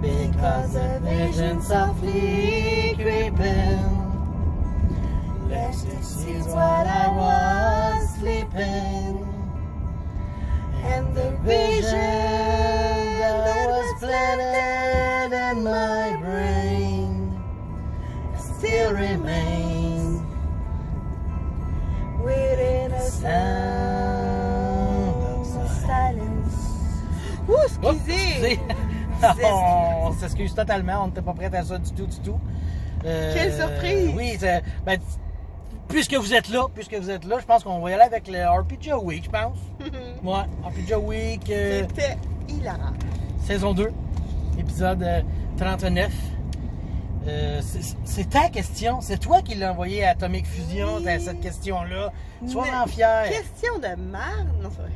because a vision softly creeping left its seeds while I was sleeping, and the vision that was planted in my brain still remains within a sound of silence. Ouh, excusez! On s'excuse totalement, on n'était pas prêt à ça du tout. Quelle surprise! Oui, ben, puisque vous êtes là, je pense qu'on va y aller avec le RPG Week, je pense. Ouais, RPG Week. C'était hilarant. Saison 2, épisode 39. C'est ta question, c'est toi qui l'as envoyé à Atomic Fusion, Oui. cette question-là. Sois-en fier. Question de marde? Non, c'est vrai.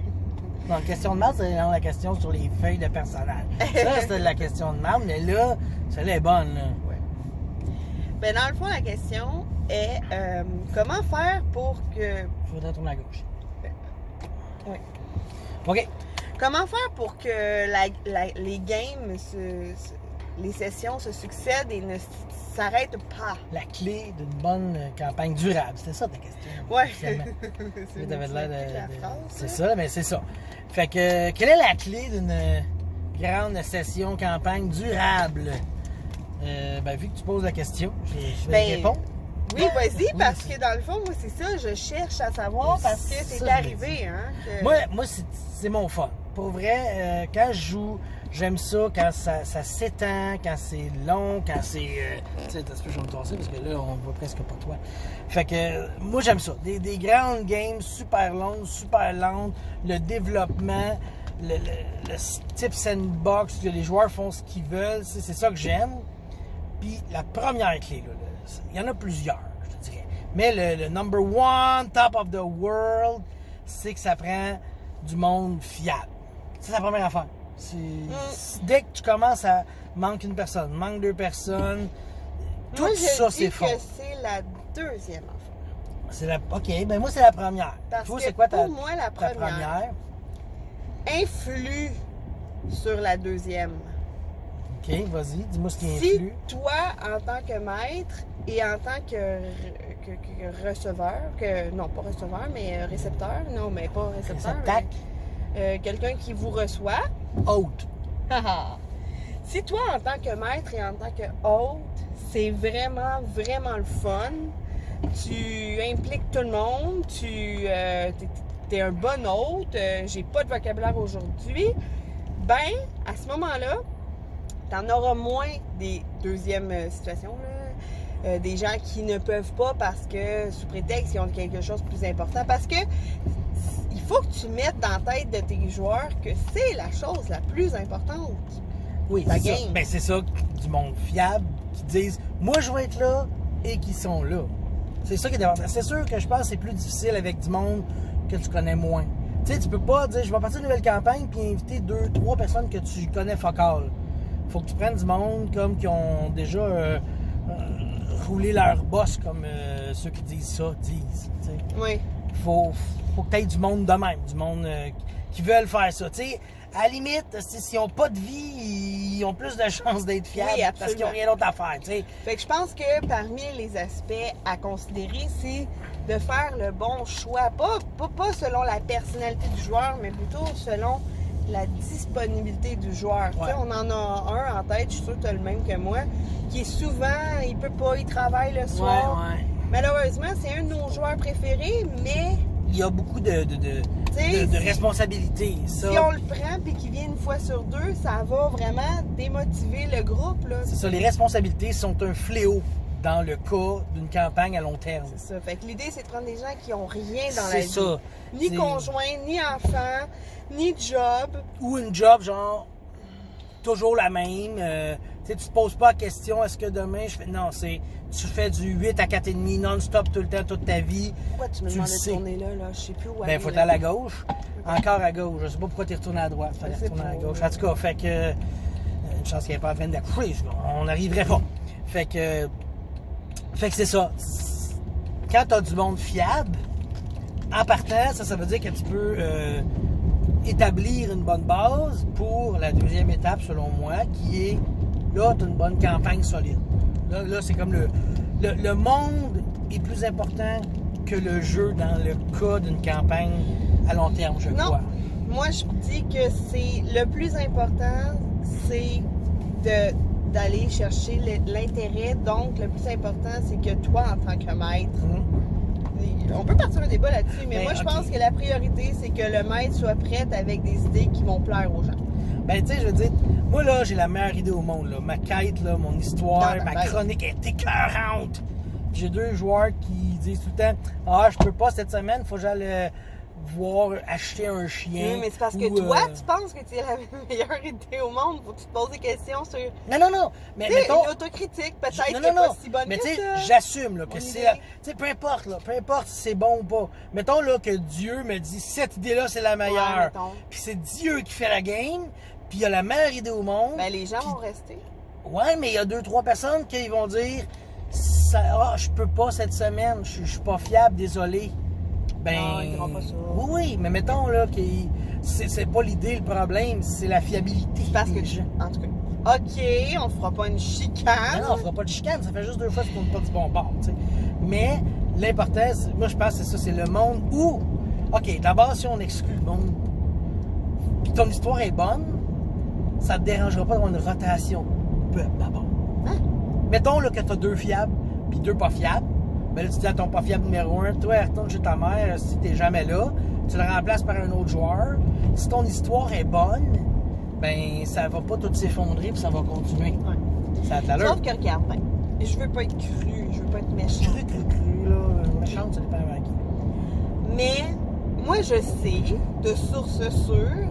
Non, la question de marde, c'est la question sur les feuilles de personnage. Ça, c'était la question de marde, mais là, celle-là est bonne. Là. Ouais. Ben, dans le fond, la question est comment faire pour que. Il faudrait tourner à gauche. Oui. OK. Comment faire pour que les games, les sessions se succèdent et ne s'arrêtent pas? La clé d'une bonne campagne durable, c'était ça ta question. Ouais. Tu avais l'air de. phrase, C'est ça, mais c'est ça. Fait que, quelle est la clé d'une grande session campagne durable? Ben, vu que tu poses la question, je vais y répondre. Oui, vas-y, parce que dans le fond, moi, c'est ça, je cherche à savoir parce que c'est Ça, arrivé, hein. Que... Moi c'est mon fun. Pour vrai, quand je joue, j'aime ça quand ça s'étend, quand c'est long, quand c'est... tu sais, t'as ce que je vais me tasser parce que là, on voit presque pas toi. Fait que, moi, j'aime ça. Des grandes games super longues, super lentes, le développement, le type sandbox, que les joueurs font ce qu'ils veulent, c'est ça que j'aime. Puis la première clé, là, il y en a plusieurs, je te dirais. Mais le number one, top of the world, c'est que ça prend du monde fiable. C'est la première affaire. Dès que tu commences à manquer une personne, manque deux personnes, tout moi, ça, c'est fort. que c'est la deuxième affaire. OK, ben moi, c'est la première. Parce Toi, que c'est quoi pour moi, la ta première première? influe sur la deuxième. OK, vas-y, dis-moi ce qui Si influe. toi, en tant que maître et en tant que receveur, non pas receveur, mais récepteur, non, mais pas récepteur, Réceptacle. Quelqu'un qui vous reçoit, Hôte. si toi, en tant que maître et en tant que hôte, c'est vraiment, vraiment le fun, tu impliques tout le monde, t'es un bon hôte, j'ai pas de vocabulaire aujourd'hui, ben, à ce moment-là, t'en auras moins des deuxièmes situations, là. Des gens qui ne peuvent pas parce que, sous prétexte, ils ont quelque chose de plus important. Parce que il faut que tu mettes dans la tête de tes joueurs que c'est la chose la plus importante. Oui, La c'est ça. game. Ben, c'est ça, du monde fiable qui disent « Moi, je vais être là » et qui sont là. C'est ça qui est important. C'est sûr que je pense que c'est plus difficile avec du monde que tu connais moins. Tu sais, tu peux pas dire « Je vais partir d'une nouvelle campagne puis inviter 2-3 personnes que tu connais fuck all. » Faut que tu prennes du monde comme qui ont déjà roulé leur boss, comme ceux qui disent ça disent. T'sais. Oui. Faut que tu aies du monde de même, du monde qui veulent faire ça. T'sais, à la limite, s'ils n'ont pas de vie, ils ont plus de chances d'être fiables Oui, parce qu'ils n'ont rien d'autre à faire. T'sais. Fait que je pense que parmi les aspects à considérer, c'est de faire le bon choix. Pas selon la personnalité du joueur, mais plutôt selon la disponibilité du joueur. Ouais. On en a un en tête, je suis sûre que tu as le même que moi, qui est souvent, il peut pas, il travaille le soir. Ouais. Malheureusement, c'est un de nos joueurs préférés, mais Il y a beaucoup de responsabilités. Ça. si on le prend et qu'il vient une fois sur deux, ça va vraiment démotiver le groupe. Là. C'est ça, les responsabilités sont un fléau dans le cas d'une campagne à long terme. C'est ça. Fait que l'idée, c'est de prendre des gens qui ont rien dans la C'est vie. ça. Ni conjoint, ni enfant, ni job. Ou une job, genre, toujours la même. Tu sais, tu te poses pas la question, est-ce que demain je fais. Non, tu fais du 8 à 4,5 non-stop tout le temps, toute ta vie. Pourquoi tu me Tu demandes le de sais. tourner là? Je sais plus où Ben, aller. faut là. aller à la gauche. Encore à gauche. Je sais pas pourquoi tu es retourné à droite. Fallait Je sais retourner à pas. gauche. En tout cas, fait que. Une chance qu'il n'y ait pas la peine d'accoucher. On n'arriverait pas. Fait que c'est ça. Quand tu as du monde fiable, en partant, ça veut dire que tu peux établir une bonne base pour la deuxième étape, selon moi, qui est là, tu as une bonne campagne solide. Là c'est comme le monde est plus important que le jeu dans le cas d'une campagne à long terme, je crois. Moi, je dis que c'est le plus important, c'est d'aller chercher l'intérêt. Donc, le plus important, c'est que toi, en tant que maître, on peut partir un débat là-dessus, mais moi, je pense que la priorité, c'est que le maître soit prêt avec des idées qui vont plaire aux gens. Ben, tu sais, je veux dire, moi, là, j'ai la meilleure idée au monde, là. Ma quête, là, mon histoire, ma chronique est écœurante. J'ai 2 joueurs qui disent tout le temps, « Ah, je peux pas cette semaine, faut que j'aille acheter un chien. » Oui, mais c'est parce que toi, tu penses que tu es la meilleure idée au monde. Faut que tu te poses des questions sur... Non. Mais mettons... une autocritique, peut-être, qui n'est pas si bonne mais que ça. j'assume, là, que c'est... Tu sais, peu importe si c'est bon ou pas. Mettons, là, que Dieu me dit, cette idée-là, c'est la meilleure. Puis c'est Dieu qui fait la game, puis il a la meilleure idée au monde. Ben, les gens vont rester. Ouais, mais il y a 2-3 personnes qui vont dire, je peux pas cette semaine, je suis pas fiable, désolé. Ben, ils diront pas ça. Oui, mais mettons là que c'est pas l'idée, le problème, c'est la fiabilité. Parce que en tout cas, OK, on fera pas une chicane. Non, on fera pas de chicane, ça fait juste 2 fois qu'on ne pas du bon bord, tu sais. Mais l'important, moi je pense que c'est ça, c'est le monde où, OK, d'abord si on exclut le monde, puis ton histoire est bonne, ça te dérangera pas d'avoir une rotation d'abord. Hein? Mettons là, que tu as 2 fiables, puis 2 pas fiables. Ben là, tu dis à ton pas fiable numéro 1, toi, retourne chez ta mère si t'es jamais là. Tu le remplaces par un autre joueur. Si ton histoire est bonne, ben ça va pas tout s'effondrer puis ça va continuer. Ouais. Ça a de l'allure. Sauf que regarde, ben, je veux pas être cru, je veux pas être méchant. Cru, là. Méchante, ça dépend avec qui. Mais moi, je sais de source sûre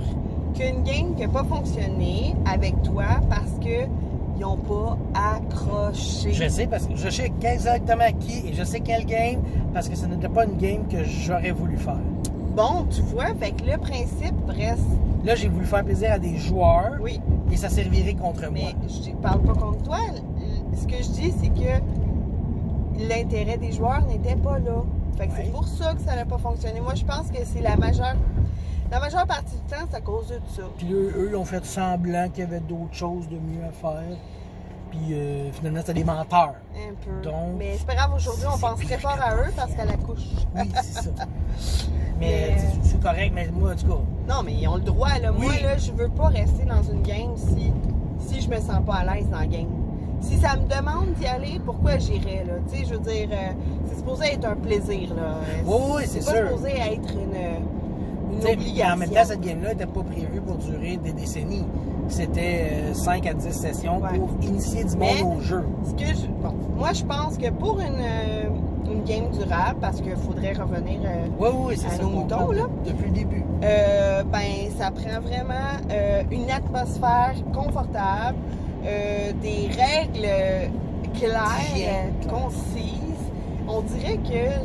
qu'une game qui n'a pas fonctionné avec toi parce que ils n'ont pas accroché. Je sais parce que je sais exactement qui et je sais quelle game parce que ce n'était pas une game que j'aurais voulu faire. Bon, tu vois, fait que le principe reste... Là, j'ai voulu faire plaisir à des joueurs et ça servirait contre moi. Mais je parle pas contre toi. Ce que je dis, c'est que l'intérêt des joueurs n'était pas là. Fait que c'est pour ça que ça n'a pas fonctionné. Moi, je pense que c'est la majeure partie du temps, c'est à cause de ça. Puis eux, ils ont fait semblant qu'il y avait d'autres choses de mieux à faire. Puis finalement, c'était des menteurs. Un peu. Donc, mais c'est pas grave, aujourd'hui, on pense très fort à eux parce qu'à la couche. Oui, c'est ça. Mais c'est correct, mais moi, en tout cas... Non, mais ils ont le droit, là. Oui. Moi, là, je veux pas rester dans une game si je me sens pas à l'aise dans la game. Si ça me demande d'y aller, pourquoi j'irais, là? Tu sais, je veux dire, c'est supposé être un plaisir, là. Oui, c'est sûr. C'est pas supposé être une obligation. En même temps, cette game-là n'était pas prévue pour durer des décennies. C'était 5 à 10 sessions pour initier du monde au jeu. Moi, je pense que pour une game durable, parce qu'il faudrait revenir à nos moutons, là. Depuis le début. Ben, ça prend vraiment une atmosphère confortable, des règles claires, concises. On dirait que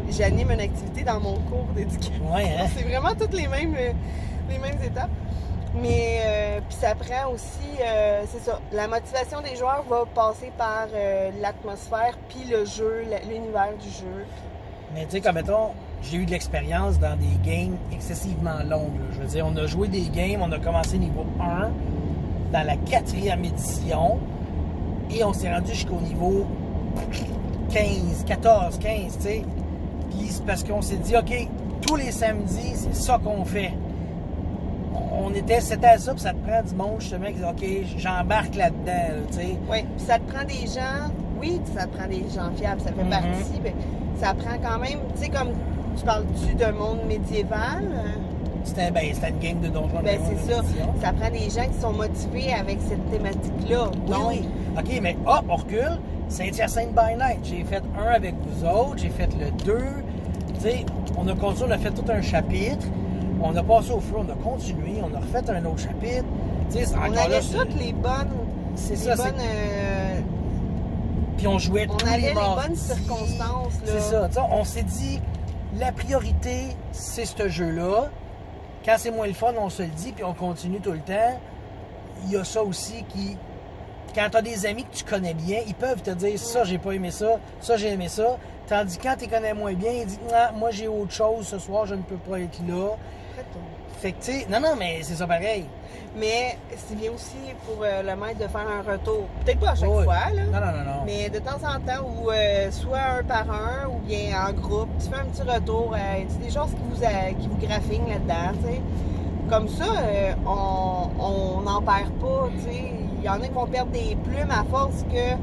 j'anime une activité dans mon cours d'éducation. Ouais, hein? C'est vraiment toutes les mêmes étapes. Mais puis ça prend aussi, c'est ça, la motivation des joueurs va passer par l'atmosphère, puis le jeu, l'univers du jeu. Mais tu sais, comme mettons, j'ai eu de l'expérience dans des games excessivement longues. Là. Je veux dire, on a joué des games, on a commencé niveau 1 dans la 4e édition et on s'est rendu jusqu'au niveau 14, 15, tu sais. Puis c'est parce qu'on s'est dit, OK, tous les samedis, c'est ça qu'on fait. C'était ça, puis ça te prend du monde, justement, qui dit, OK, j'embarque là-dedans, là, tu sais. Oui, puis ça te prend des gens, ça te prend des gens fiables, ça fait partie, mais ça prend quand même, tu sais, comme tu parles-tu d'un monde médiéval? C'était une game de Donjons & Dragons. C'est ça. Ça prend des gens qui sont motivés avec cette thématique-là. Oui. OK, mais hop, on recule. Saint-Hyacinthe by Night. J'ai fait un avec vous autres, j'ai fait le 2. Tu sais, on a continué, on a fait tout un chapitre. On a passé au feu, on a continué, on a refait un autre chapitre. On avait toutes les bonnes... C'est ça, Puis on jouait tous les mardis. On avait les bonnes circonstances, là. C'est ça. T'sais, on s'est dit, la priorité, c'est ce jeu-là. Quand c'est moins le fun, on se le dit, puis on continue tout le temps. Il y a ça aussi qui... Quand tu as des amis que tu connais bien, ils peuvent te dire, ça, j'ai pas aimé ça, ça, j'ai aimé ça. Tandis que quand tu les connais moins bien, ils disent, non, moi, j'ai autre chose ce soir, je ne peux pas être là. Fait que, tu sais, non, mais c'est ça pareil. Mais c'est bien aussi pour le maître de faire un retour. Peut-être pas à chaque Oui. fois, là. Non. Mais de temps en temps, ou soit un par un, ou bien en groupe, tu fais un petit retour. C'est des choses qui vous graffinent là-dedans, tu sais. Comme ça, on n'en perd pas, tu sais. Il y en a qui vont perdre des plumes à force que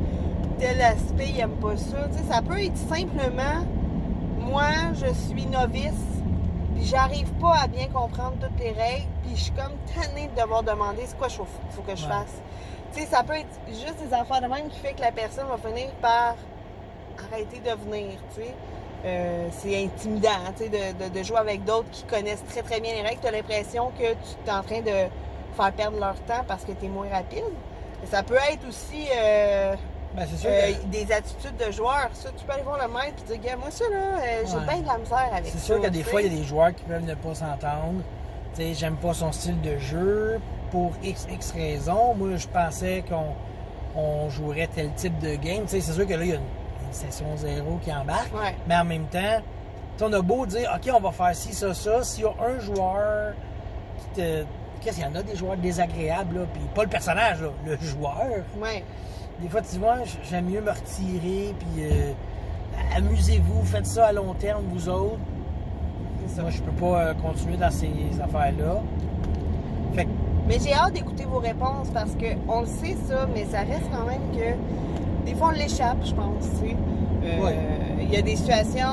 tel aspect, ils n'aiment pas ça. Tu sais, ça peut être simplement, moi, je suis novice, puis j'arrive pas à bien comprendre toutes les règles, puis je suis comme tannée de devoir demander c'est quoi il faut que je fasse. Tu sais, ça peut être juste des affaires de même qui fait que la personne va finir par arrêter de venir, tu sais. C'est intimidant, tu sais, de jouer avec d'autres qui connaissent très très bien les règles. Tu as l'impression que tu es en train de faire perdre leur temps parce que tu es moins rapide. Et ça peut être aussi C'est sûr que... des attitudes de joueurs. Ça, tu peux aller voir le maître et dire, gars, moi ça là, j'ai bien de la misère avec ça. C'est sûr que des fois, il y a des joueurs qui peuvent ne pas s'entendre. Tu sais, j'aime pas son style de jeu pour X raisons. Moi, je pensais qu'on jouerait tel type de game. Tu sais, c'est sûr que là, il y a une session 0 qui embarque. Ouais. Mais en même temps, on a beau dire, OK, on va faire ci, ça. S'il y a un joueur qui te... Qu'est-ce qu'il y en a des joueurs désagréables, là? Puis pas le personnage, là, le joueur. Ouais. Des fois, tu dis, moi, j'aime mieux me retirer, puis amusez-vous, faites ça à long terme, vous autres. C'est ça. Moi, je peux pas continuer dans ces affaires-là. Fait que, Mais j'ai hâte d'écouter vos réponses parce qu'on le sait ça, mais ça reste quand même que des fois on l'échappe, je pense, tu sais. Il y a des situations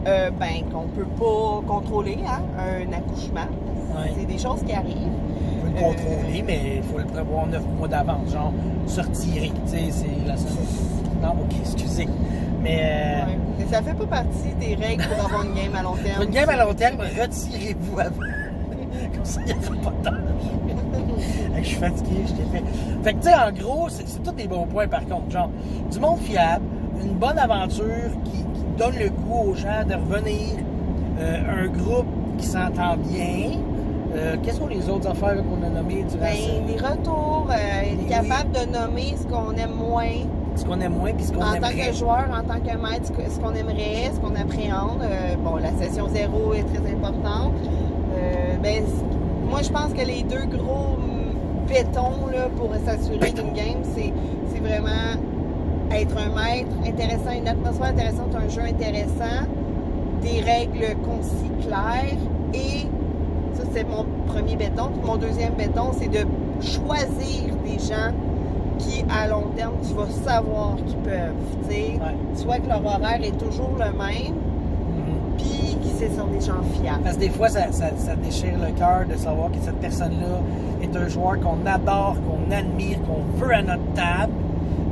qu'on peut pas contrôler, hein, un accouchement. Ouais. C'est des choses qui arrivent. on peut le contrôler, mais il faut le prévoir 9 mois d'avance, genre se retirer, tu sais, c'est la seule... Non, ok, excusez. Mais... Ouais. Mais ça fait pas partie des règles pour avoir une game à long terme. Pour une game à long terme, retirez-vous avant. Comme ça, il n'y a pas de temps. Je suis fatigué, je t'ai fait. Fait que, tu sais, en gros, c'est tous des bons points par contre. Genre, du monde fiable, une bonne aventure qui donne le goût aux gens de revenir, un groupe qui s'entend bien. Quelles sont les autres affaires qu'on a nommées durant des retours, être capable de nommer ce qu'on aime moins. Ce qu'on aime moins puis ce qu'on aimerait. En tant que joueur, en tant que maître, ce qu'on aimerait, ce qu'on appréhende. La session 0 est très importante. Moi, je pense que les deux gros bétons là, pour s'assurer d'une game, c'est vraiment être un maître intéressant, une atmosphère intéressante, un jeu intéressant, des règles concis, claires, et ça, c'est mon premier béton. Puis mon deuxième béton, c'est de choisir des gens qui, à long terme, tu vas savoir qu'ils peuvent. Ouais. Soit que leur horaire est toujours le même, puis que ce sont des gens fiables. Parce que des fois, ça déchire le cœur de savoir que cette personne-là est un joueur qu'on adore, qu'on admire, qu'on veut à notre table,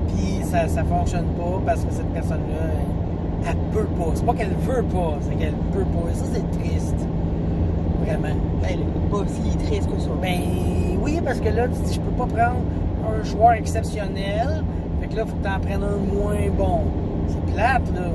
puis ça fonctionne pas parce que cette personne-là, elle peut pas. C'est pas qu'elle veut pas, c'est qu'elle peut pas. Et ça, c'est triste. Vraiment. Ben, pas si triste que ça. Ben oui, parce que là, tu dis, je peux pas prendre un joueur exceptionnel, fait que là, il faut que tu en prennes un moins bon. C'est plate, là.